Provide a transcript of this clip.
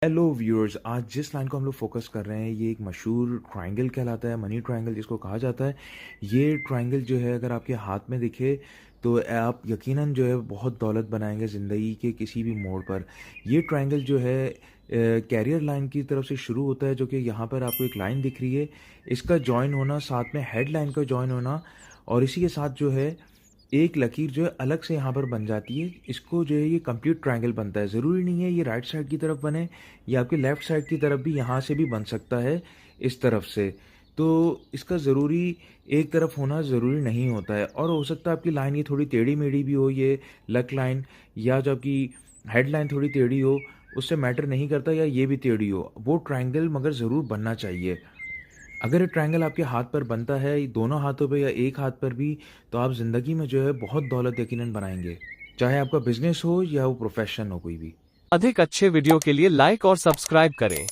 Hello viewers, आज जिस line को हम लोग फोकस कर रहे हैं ये एक मशहूर ट्रायंगल कहलाता है, मनी ट्रायंगल जिसको कहा जाता है। ये ट्रायंगल जो है अगर आपके हाथ में दिखे तो आप यकीनन जो है बहुत दौलत बनाएंगे ज़िंदगी के किसी भी मोड़ पर। ये ट्रायंगल जो है कैरियर लाइन की तरफ से शुरू होता है, जो कि यहाँ पर आपको एक लाइन दिख रही है। इसका जॉइन होना, साथ में हेड लाइन का जॉइन होना, और इसी के साथ जो है एक लकीर जो है अलग से यहाँ पर बन जाती है। इसको जो है ये कंप्लीट ट्रायंगल बनता है। ज़रूरी नहीं है ये राइट साइड की तरफ बने, या आपके लेफ़्ट साइड की तरफ भी यहाँ से भी बन सकता है, इस तरफ से। तो इसका ज़रूरी एक तरफ होना ज़रूरी नहीं होता है, और हो सकता है आपकी लाइन ये थोड़ी टेढ़ी-मेढ़ी भी हो, ये लक लाइन, या जो आपकी हेड लाइन थोड़ी टेढ़ी हो, उससे मैटर नहीं करता, या ये भी टेढ़ी हो, वो ट्रायंगल मगर ज़रूर बनना चाहिए। अगर ये ट्रायंगल आपके हाथ पर बनता है, दोनों हाथों पे या एक हाथ पर भी, तो आप ज़िंदगी में जो है बहुत दौलत यकीनन बनाएँगे। चाहे आपका बिज़नेस हो या वो प्रोफ़ेशन हो कोई भी। अधिक अच्छे वीडियो के लिए लाइक और सब्सक्राइब करें।